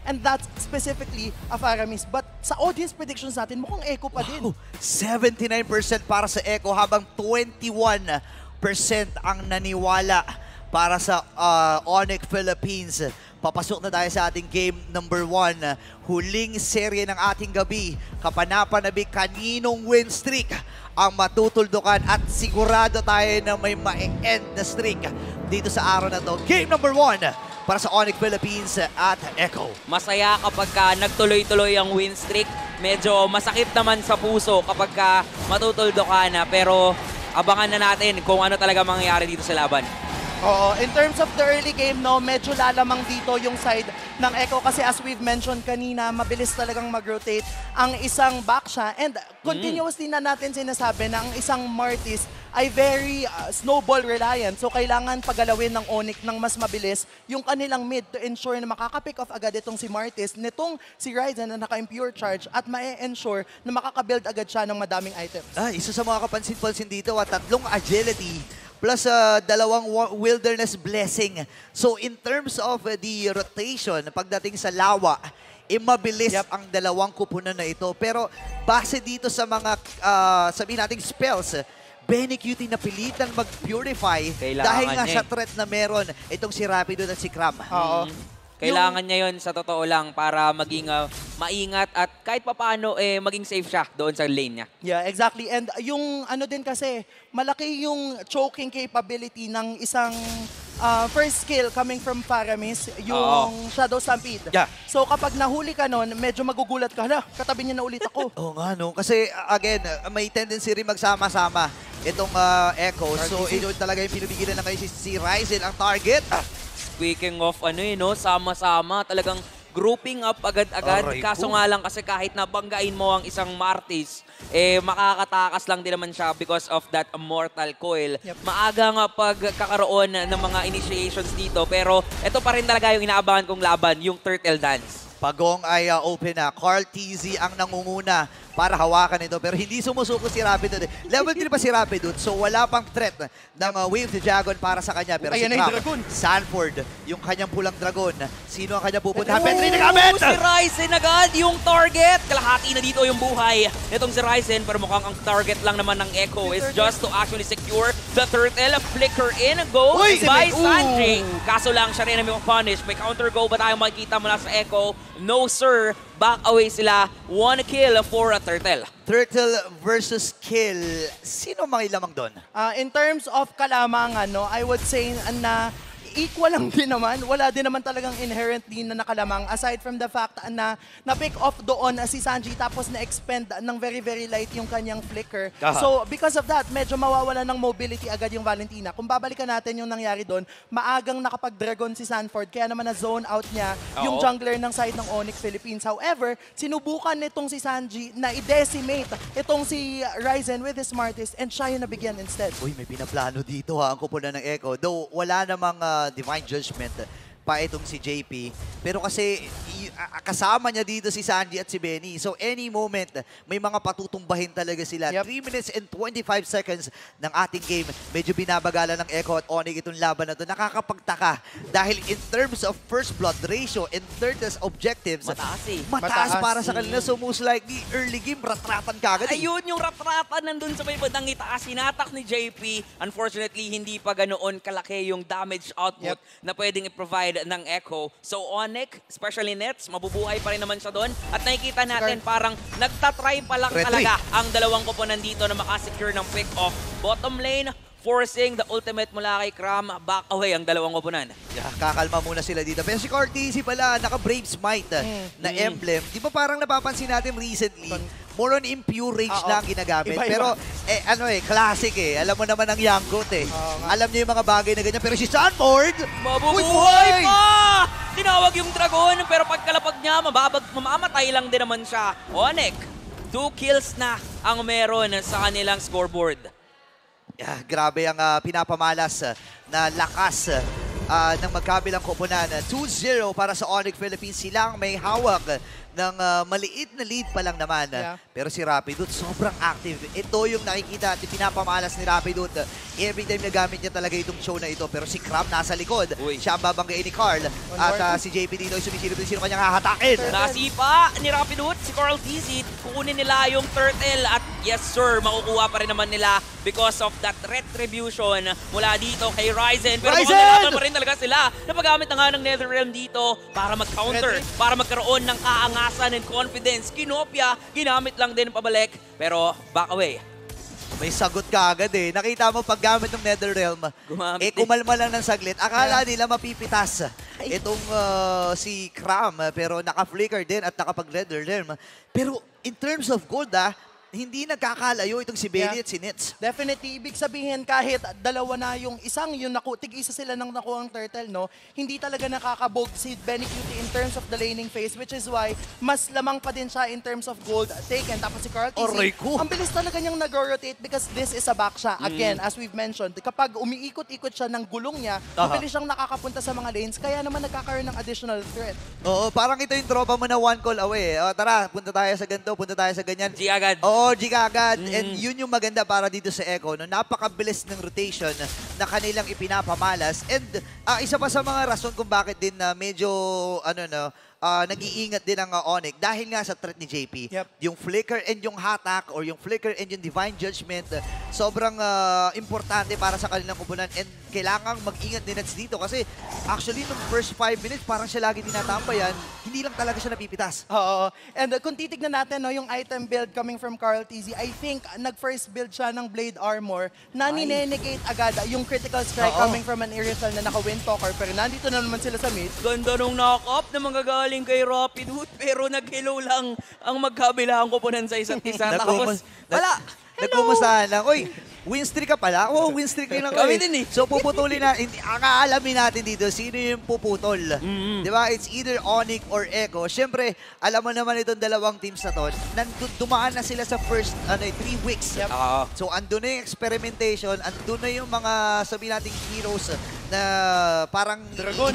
and that's specifically a Faramis. But sa audience predictions natin, mukhang Echo pa din. 79% para sa Echo habang 21% ang naniwala para sa Onyx Philippines. Papasok na tayo sa ating game number 1. Huling serye ng ating gabi. Kapanapanabik kaninong win streak ang matutuldukan at sigurado tayo na may ma-end na streak dito sa araw na to. Game number 1 para sa Onyx Philippines at Echo. Masaya kapag nagtuloy-tuloy ang win streak. Medyo masakit naman sa puso kapag matutuldukan na. Pero abangan na natin kung ano talaga mangyayari dito sa laban. Oo, in terms of the early game, no, medyo lalamang dito yung side ng Echo kasi as we've mentioned kanina, mabilis talagang mag-rotate ang isang Baksha and continuously na natin sinasabi na ang isang Martis ay very snowball reliant. So kailangan pagalawin ng Onyx ng mas mabilis yung kanilang mid to ensure na makaka-pick off agad itong si Martis, nitong si Ryzen na naka-impure charge at ma-ensure na makaka-build agad siya ng madaming items. Isa sa mga kapansin-pansin dito at 3 agility plus 2 wilderness blessing. So in terms of the rotation, pagdating sa lawa, mabilis ang 2 kupunan na ito. Pero base dito sa mga, sabihin nating spells, Benny Cutie napilitan mag-purify dahil nga sa threat na meron itong si Rapido at si Cram. Kailangan niya yon sa totoo lang para maging maingat at kahit papaano maging safe siya doon sa lane niya. Yeah, exactly. And yung ano din kasi, malaki yung choking capability ng isang first skill coming from Faramis, yung Shadow Stampede. Yeah. So kapag nahuli ka nun, medyo magugulat ka, hala, katabi niya na ulit ako. Oo nga, no? Kasi again, may tendency rin magsama-sama itong Echo. So ito talaga yung pinipigilan na kayo si Ryzen ang target. Speaking of sama-sama, talagang grouping up agad-agad. Kaso nga lang kasi kahit nabanggain mo ang isang Martis, makakatakas lang din naman siya because of that Mortal Coil. Maaga nga pagkakaroon ng mga initiations dito, pero ito pa rin talaga yung inaabangan kong laban, yung Turtle Dance. Pagong ay open na. Carl TZ ang nangunguna para hawakan ito. Pero hindi sumusuko si Rapidud. Level 3 pa si Rapidud. So wala pang threat ng Wave to Dragon para sa kanya. Pero si Cram, Sanford, yung kanyang pulang dragon. Sino ang kanyang pupuntahan? Petri na gamit! Si Ryzen agad yung target. Kalahati na dito yung buhay nitong si Ryzen. Pero mukhang ang target lang naman ng Echo is just to actually secure the turtle. Flicker in. Go by Sanji. Kaso lang siya rin na may punish. May counter go ba tayo makikita mula sa Echo? No sir, back away sila. 1 kill for a turtle. Turtle versus kill. Sino mangilamang doon? In terms of kalamangan, no, I would say na equal lang din naman. Wala din naman talagang inherently na nakalamang aside from the fact na na-pick off doon si Sanji tapos na-expend ng very light yung kanyang flicker. So because of that, medyo mawawala ng mobility agad yung Valentina. Kung babalikan natin yung nangyari doon, maagang nakapag-dragon si Sanford kaya naman na-zone out niya yung jungler ng side ng Onyx Philippines. However, sinubukan nitong si Sanji na i-decimate itong si Ryzen with his Smartest and siya yung nabigyan instead. Uy, may pinaplano dito ang kupunan ng Echo. Though wala namang Divine Judgment pa itong si JP. Pero kasi kasama niya dito si Sanji at si Benny. So any moment, may mga patutumbahin talaga sila. 3 minutes and 25 seconds ng ating game. Medyo binabagalan ng Echo at Onyx itong laban na ito. Nakakapagtaka. Dahil in terms of first blood ratio and Turtles objectives, mataas para sa kanila. So most likely, early game, ratratan ka agad. Ayun yung ratratan nandun sa may bandang itaas. Hinatak ni JP. Unfortunately, hindi pa ganoon kalaki yung damage output na pwedeng i-provide ng Echo. So Onyx, especially Nets, mabubuhay pa rin naman siya doon. At nakikita natin parang nagtatry pa lang talaga ang dalawang koponan dito na makasecure ng pick-off. Bottom lane, forcing the ultimate mula kay Cram. Back away ang dalawang koponan. Kakalma muna sila dito. Pero si Cortese pala, naka-Brave Smite na emblem. Di ba parang napapansin natin recently, more on impure rage na ang ginagamit. Pero classic Alam mo naman ang Yanggot Alam niyo yung mga bagay na ganyan. Pero si Sanford, mabubuhay pa! Tinawag yung dragon, pero pagkalapag niya, mamamatay lang din naman siya. Onyx, 2 kills na ang meron sa kanilang scoreboard. Grabe ang pinapamalas na lakas ng magkabilang koponan. 2-0 para sa Onyx Philippines. Silang may hawak ng maliit na lead pa lang naman. Yeah. Pero si Rapidut sobrang active. Ito yung nakikita at pinapamalas ni Rapidut. Every time na gamit niya talaga itong show na ito. Pero si Cram nasa likod. Uy. Siya ang babanggain ni Carl. At si JP dito ay sumisilip din sino kanyang hahatakin. Nasipa ni Rapidut, si Carl TZ, kukunin nila yung turtle at yes sir, makukuha pa rin naman nila because of that retribution mula dito kay Ryzen. Pero Ryzen! mukhang nalaban pa rin talaga sila. Napagamit na nga ng NetherRealm dito para mag-counter, para magkaroon ng kaangasan and confidence. Kinopia, ginamit lang din pabalik, pero back away. May sagot ka agad eh. Nakita mo paggamit ng NetherRealm, Gumamit kumalma lang ng saglit. Akala nila mapipitas itong si Cram, pero naka-flicker din at nakapag-NetherRealm. Pero in terms of gold hindi nagkakalayo itong si Benny at si Nitz. Definitely, ibig sabihin kahit dalawa na yung isang, yung tig-isa sila ng nakuhang turtle, no? Hindi talaga nakakabog si Benny Cutie in terms of the laning phase, which is why mas lamang pa din siya in terms of gold taken. Tapos si Carl TZ, Aray ko! ang bilis talaga niyang nag-rotate because this is a back siya. Again, as we've mentioned, kapag umiikot-ikot siya ng gulong niya, mabilis siyang nakakapunta sa mga lanes, kaya naman nagkakaroon ng additional threat. Oo, parang ito yung tropa mo na one call away. O, tara, punta tayo sa ganito, punta tayo sa ganyan. G agad. Oo, G agad. And yun yung maganda para dito sa Echo. No? Napakabilis ng rotation na kanilang ipinapamalas. And isa pa sa mga rason kung bakit din medyo nag-iingat din ang Onyx dahil nga sa threat ni JP. Yep. Yung flicker and yung hatak or yung flicker and yung divine judgment, sobrang importante para sa kanilang kupunan. And kailangang mag-ingat din Nets dito kasi actually nung first 5 minutes parang siya lagi tinatampayan, hindi lang talaga siya napipitas. Oo. And kung titignan natin no, yung item build coming from Carl TZ, I think nag-first build siya ng Blade Armor na ninenegate agad yung critical strike coming from an Irisal na naka-Wind Talker. Pero nandito na naman sila sa mid. Ganda nung knock-up na manggagaling kay Rapidut, pero nag-hello lang ang magkabilang koponan sa isa't isa. Tapos, wala. Nagkumustahan lang. Uy, win streak ka pala? Oo, win streak din ako. Kami din eh. So puputulin na, ang aalamin natin dito, sino yung puputol. Di ba? It's either Onyx or Echo. Siyempre, alam mo naman itong dalawang teams na to, dumaan na sila sa first 3 weeks. Yep. So andun na yung experimentation, andun na yung mga sabi nating heroes na parang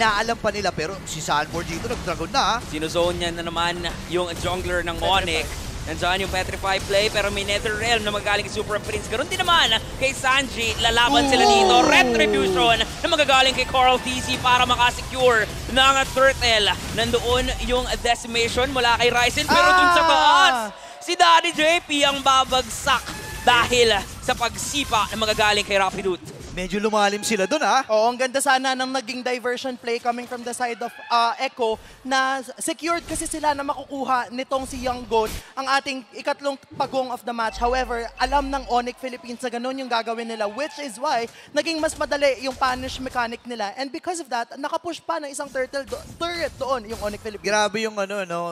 inaalam pa nila. Pero si Sanford dito, nag-dragon na. Sinuzone niya na naman yung jungler ng Onyx. Nandiyan yung Petrify play, pero may NetherRealm na magaling kay Super Prince. Ganon din naman kay Sanji. Lalaban sila dito. Retribution na magagaling kay Carl TZ para makasecure ng turtle. Nandoon yung decimation mula kay Ryzen, pero dun sa taas, si Daddy JP ang babagsak dahil sa pagsipa na magagaling kay Rapidut. Medyo lumalim sila dun Oo, ang ganda sana ng naging diversion play coming from the side of Echo na secured kasi sila na makukuha nitong si Young Goat ang ating ikatlong pagong of the match. However, alam ng Onyx Philippines na ganun yung gagawin nila, which is why naging mas madali yung punish mechanic nila. And because of that, nakapush pa ng isang turret doon yung Onyx Philippines. Grabe yung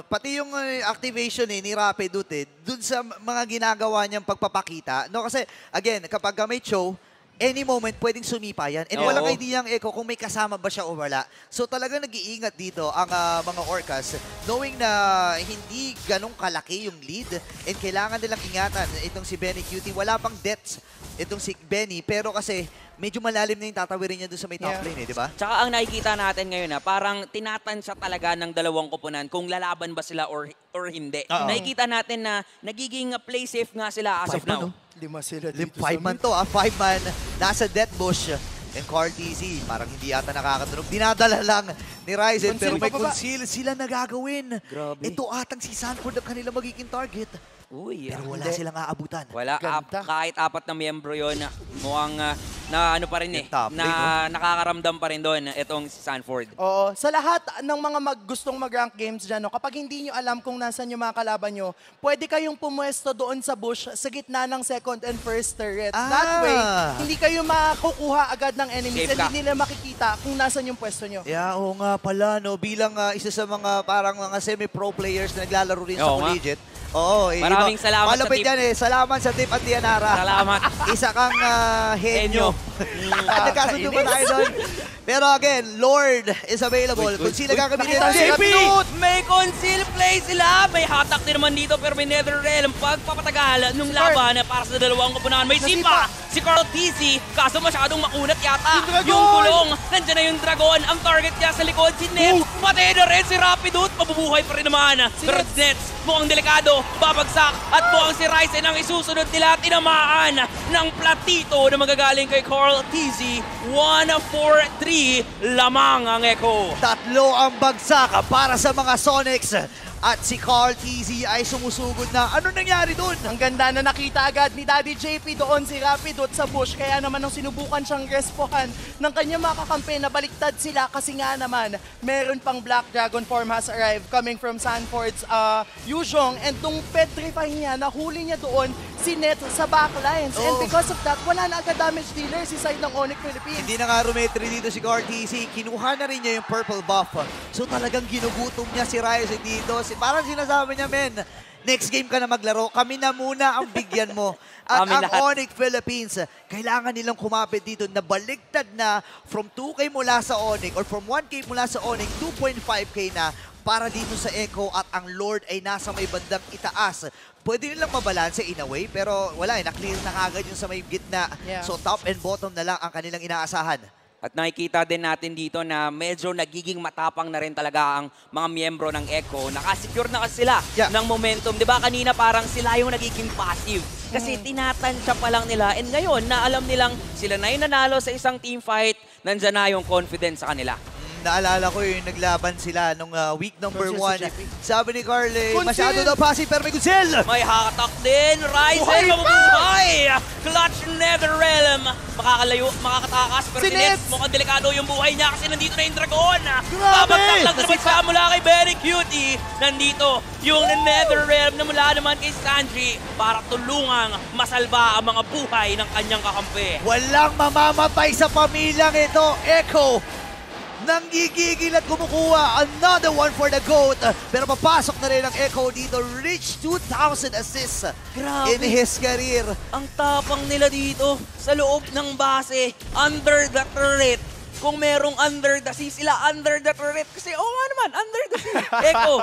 pati yung activation ni Rapidut dun sa mga ginagawa niyang pagpapakita. No, kasi again, kapag may show, any moment, pwedeng sumipa yan. And walang idea ang Echo kung may kasama ba siya o wala. So talagang nag-iingat dito ang mga Orcas, knowing na hindi ganong kalaki yung lead and kailangan nilang ingatan itong si Benny Cutie. Wala pang deaths itong si Benny, pero kasi medyo malalim na yung tatawirin niya doon sa may top lane, di ba? Tsaka ang nakikita natin ngayon parang tinatansya talaga ng dalawang koponan kung lalaban ba sila or hindi. Nakikita natin na nagiging play safe nga sila as of now. 5 sila dito 5 man to 5 man. Nasa death bush. And Carl TZ, parang hindi yata nakakatunog. Dinadala lang ni Ryzen, pero may conceal sila nagagawin. Grabe. Ito atang si Sanford ang kanila magiging target. Uy, Pero wala silang aabutan. wala. Ganda. Kahit 4 na miyembro yun, mukhang na ano pa rin Yung top lane, na nakakaramdam pa rin doon itong si Sanford. Oo, sa lahat ng mga gustong mag-rank games dyan, no, kapag hindi nyo alam kung nasan yung mga kalaban nyo, pwede kayong pumuesto doon sa bush sa gitna ng second and first turret. That way, hindi kayo makukuha agad ng enemies Safe and ka. hindi nila makikita kung nasan yung pwesto nyo. Yeah, oo nga pala, no. Bilang isa sa mga parang mga semi-pro players na naglalaro rin sa Oo nga. collegiate. Oo, Maraming salamat sa malapit tip. yan Salamat sa tip at Dianara. Salamat. Isa kang henyo. Henyo. Nagkasundo ba tayo doon? Pero again, Lord is available. Kung sila gagamitin, JP! May conceal play sila. May hatak din naman dito pero may NetherRealm pagpapatagal nung laban para sa dalawang koponan. May sipa si Carl TZ, kaso masyadong makunat yata yung kulong. Nandiyan na yung Dragon, ang target niya sa likod si Nets. Patay na rin si Rapidut, mabubuhay pa rin naman. Pero Nets, mukhang delikado, babagsak at mukhang si Ryzen ang isusunod nila. Tinamaan ng platito na magagaling kay Carl TZ. 1-4-3 lamang ang Echo. Tatlo ang bagsak para sa mga Sonics. At si Carl TZ ay sumusugod na. Ano nangyari doon? Ang ganda na nakita agad ni Daddy JP doon si Rapidot sa bush. Kaya naman nung sinubukan siyang respohan ng kanyang mga kakampi na baliktad sila kasi nga naman meron pang Black Dragon form has arrived coming from Sanford's Yuzhong. And nung petrify niya, nahuli niya doon si Net sa backlines. And because of that, wala na agad damage dealer si side ng Onyx Philippines. Hindi na nga rumetri dito si Carl TZ. Kinuha na rin niya yung purple buff. So talagang ginugutom niya si Ryzen dito. Parang sinasabi niya, men, next game ka na maglaro, kami na muna ang bigyan mo. At Kami ang lahat. Onyx Philippines, kailangan nilang kumapit dito na baliktad na from 2K mula sa Onyx or from 1K mula sa Onyx, 2.5K na para dito sa Echo at ang Lord ay nasa may bandang itaas. Pwede nilang mabalanse in a way, pero wala eh, na-clear na kagad yung sa may gitna. Yeah. So top and bottom na lang ang kanilang inaasahan. At nakikita din natin dito na medyo nagiging matapang na rin talaga ang mga miyembro ng Echo. Nakasecure na kasi sila ng momentum. Di ba kanina parang sila yung nagiging passive. Kasi tinatansya pa lang nila. And ngayon na alam nilang sila na yung nanalo sa isang team fight, nandyan na yung confidence sa kanila. Naalala ko yung naglaban sila nung week number Versus 1. JP. Sabi ni Carly, Kunsil! masyado daw passive pero may Kunsil! May hatak din. Ryzen Buhay pa! mabubuhay. Clutch NetherRealm. Makakatakas. Pero Si si Nets, Nets! mukhang delikado yung buhay niya kasi nandito na yung Dragon. Grabe! Babagsak lang naman siya mula kay Very Cutie. Nandito yung NetherRealm na mula naman kay Sanji para tulungang masalba ang mga buhay ng kanyang kakampi. Walang mamamatay sa pamilyang ito. Echo, nanggigigil at kumukuha. Another one for the GOAT. Pero papasok na rin ang Echo dito. Reach 2,000 assists Grabe. in his career. Ang tapang nila dito sa loob ng base, under the turret. Kung merong under the sea, sila under the turret. Kasi nga naman, under the sea. Echo.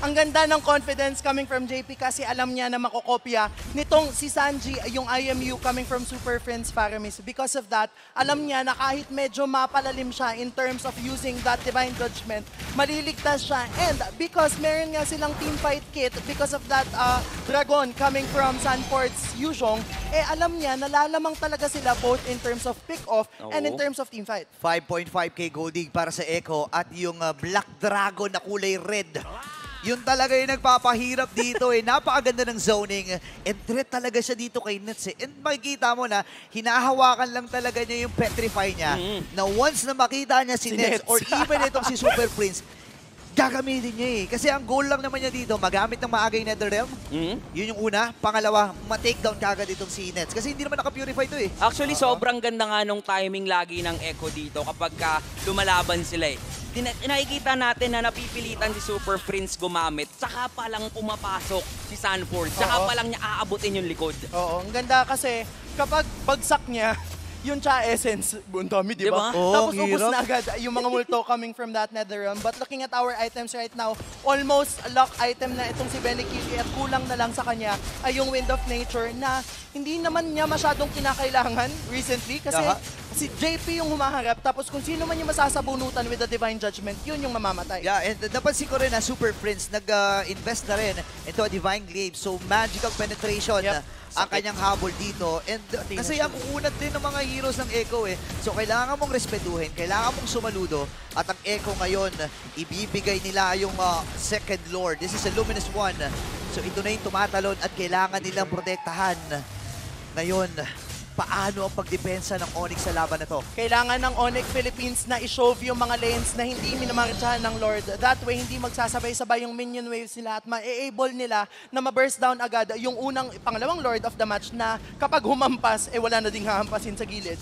Ang ganda ng confidence coming from JP kasi alam niya na makokopya nitong si Sanji, yung IMU coming from Super Friends Faramis. Because of that, alam niya na kahit medyo mapalalim siya in terms of using that Divine Judgment, maliligtas siya. And because meron nga silang team fight kit, because of that Dragon coming from Sanford's Yuzhong, alam niya, nalalamang talaga sila both in terms of pick-off and in terms of team fight. 5.5K gold dig para sa Echo at yung Black Dragon na kulay red. Yun talaga yung nagpapahirap dito eh. Napakaganda ng zoning. And threat talaga siya dito kay Nets eh. And makikita mo na hinahawakan lang talaga niya yung petrify niya na once na makita niya si Nets Nets. or even itong si Super Prince, gagamitin niya eh. Kasi ang goal lang naman niya dito, magamit ng maaga yung NetherRealm. Yun yung una. Pangalawa, ma-takedown kagad itong si Nets. Kasi hindi naman naka-purify to eh. Actually, sobrang ganda nga nung timing lagi ng Echo dito kapag lumalaban sila eh. Nakikita natin na napipilitan si Super Prince gumamit, saka pa lang pumapasok si Sanford, saka pa lang niya aabutin yung likod. Oo, ang ganda kasi kapag bagsak niya, yung cha essence, ang dami, di ba? Diba? Tapos ang ubos hirap. na agad yung mga multo coming from that NetherRealm. But looking at our items right now, almost lock item na itong si Benny Kitty at kulang na lang sa kanya ay yung Wind of Nature na hindi naman niya masyadong kinakailangan recently kasi si JP yung humaharap tapos kung sino man yung masasabunutan with the Divine Judgment, yun yung mamamatay. Yeah, and napansin ko rin na Super Prince nag-invest na rin into a Divine Glaive. So, magical penetration ang kanyang habol dito. And kasi ang uunat din ng mga heroes ng Echo eh. So, kailangan mong respetuhin, kailangan mong sumaludo. At ang Echo ngayon, ibibigay nila yung second Lord. This is a Luminous One. So, ito na yung tumatalon at kailangan nilang protektahan. Ngayon, paano ang pagdepensa ng Onyx sa laban na to? Kailangan ng Onyx Philippines na i-shove yung mga lanes na hindi minamarchahan ng Lord. That way, hindi magsasabay-sabay yung minion waves nila at ma-able nila na ma-burst down agad yung pangalawang Lord of the match na kapag humampas, wala na ding hahampasin sa gilid.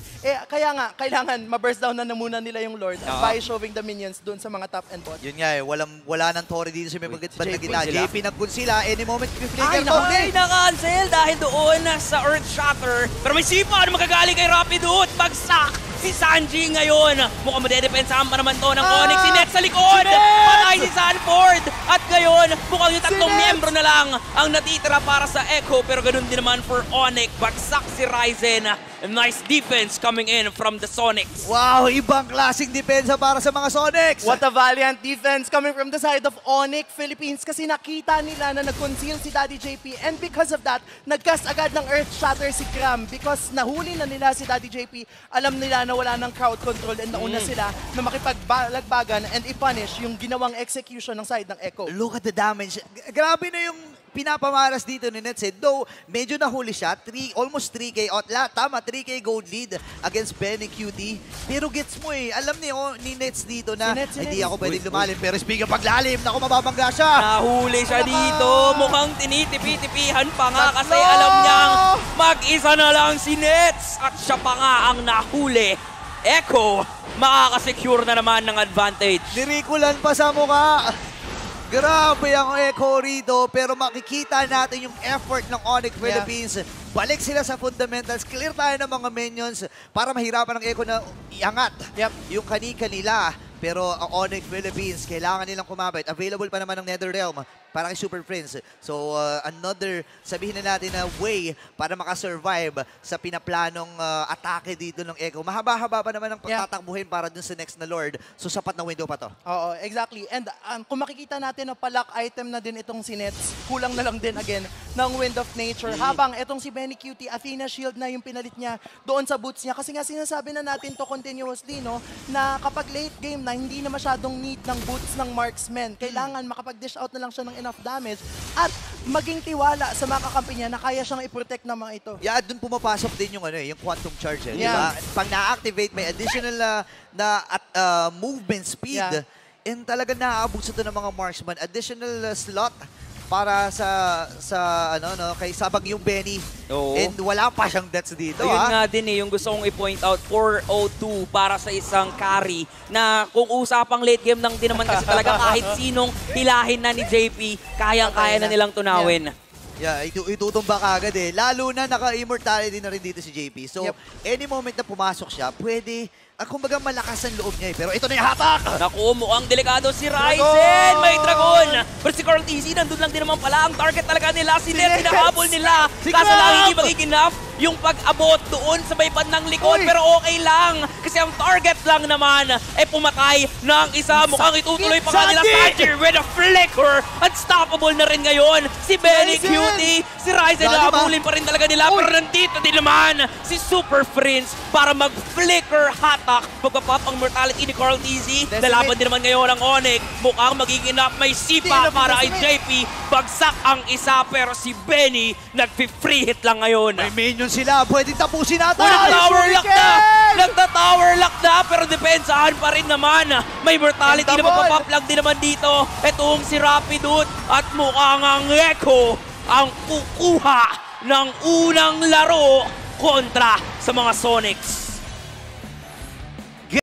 Kaya nga, kailangan ma-burst down na muna nila yung Lord by shoving the minions dun sa mga top and bot. Yun nga eh, wala nang Tori dito sa may bandang gitna. sila. JP nagkunsila, any moment Ay, flicker to. na-cancel dahil doon sa Earth Shatter. Pero may sipa na magagaling kay Rapidut. Bagsak si Sanji ngayon. Mukhang madedepensahan pa naman to ng Onyx. Si Nets sa likod. Patay si Sanford. At ngayon, mukhang yung tatlong Sinets! miyembro na lang ang natitira para sa Echo. Pero ganun din naman for Onyx. Bagsak si Ryzen. Nice defense coming in from the Sonics. Wow, ibang klaseng depensa para sa mga Sonics. What a valiant defense coming from the side of Onyx Philippines kasi nakita nila na nag-conceal si Daddy JP and because of that, nag-cast agad ng Earth Shatter si Cram because nahuli na nila si Daddy JP. Alam nila na wala ng crowd control and nauna sila na makipagbalagbagan and i-punish yung ginawang execution ng side ng Echo. Look at the damage. Grabe na yung pinapamaras dito ni Nets. Though, medyo nahuli siya. Almost 3K. Tama, 3K gold lead against Benny QT. Pero gets mo Alam ni Nets dito na hindi ako pwedeng lumalim. Pero speaking of paglalim, naku, mababangga siya. Nahuli siya dito. Mukhang tinitipi-tipihan pa nga kasi alam niyang mag-isa na lang si Nets. At siya pa nga ang nahuli. Echo, makakasecure na naman ng advantage. Nirikulan pa sa mukha. Grabe ang Echo rito, pero makikita natin yung effort ng Onyx Philippines. Balik sila sa fundamentals. Clear tayo ng mga minions para mahirapan ng Echo na iangat yung kani-kanila. Pero ang Onyx Philippines, kailangan nilang kumabit. Available pa naman ng NetherRealm para kay Super Prince. So, another, sabihin na natin na way para makasurvive sa pinaplanong atake dito ng Echo. Mahaba-haba pa naman ang tatakbuhin para dun sa next na Lord. So, sapat na window pa to. Oo, exactly. And kung makikita natin na palak item na din itong si Nets, kulang na lang din again ng Wind of Nature. Habang itong si Benny QT, Athena Shield na yung pinalit niya doon sa boots niya. Kasi nga sinasabi na natin to continuously, no, na kapag late game na hindi na masyadong need ng boots ng marksman. Kailangan makapag-dish out na lang siya ng enough damage at maging tiwala sa mga kakampi niya na kaya siyang i-protect ng mga ito. Yeah, dun pumapasok din yung yung quantum charge. Yeah. Diba? Pag na-activate, may additional movement speed. And talaga naaabot sa ito ng mga marksman. Additional slot para kay Sabag yung Benny. Oo. And wala pa siyang deaths dito. Ayun nga din yung gusto kong i-point out, 402 para sa isang carry na kung usapang late game lang din naman kasi talaga kahit sinong hilahin na ni JP, kayang-kaya na nilang tunawin. Yeah, itutumba ka agad Lalo na naka-immortality na rin dito si JP. So, any moment na pumasok siya, pwede, kumbaga malakas ang loob niya Pero ito na yung hatak! Naku, mukhang delikado si Ryzen! May Dragon! Pero si Carl TZ, nandun lang din naman pala ang target talaga nila. Si Net, hinahabol nila. Kaso lang hindi magiging enough yung pag-abot doon sa may bandang likod. Pero okay lang. Kasi ang target lang naman ay pumatay ng isa. Mukhang itutuloy pa nga nila Sanji with a flicker. Unstoppable na rin ngayon si Benny Cutie. Si Ryzen nahabulin pa rin talaga nila. Pero nandito din naman si Super Prince para mag-flicker hatak. Pagpapap ang mortality ni Carl TZ. Nalaban din naman ngayon ang Onyx. Mukhang magiging enough. May sipa para kay JP. Bagsak ang isa pero si Benny nag-free hit lang ngayon. May minion sila. Pwede tapusin natin. Nagta-tower lock na! Nagta-tower lock na pero depensahan pa rin naman. May mortality na magpapap lang din naman dito. Itong si Rapidut at mukhang ang Echo ang kukuha ng unang laro kontra sa mga Sonics.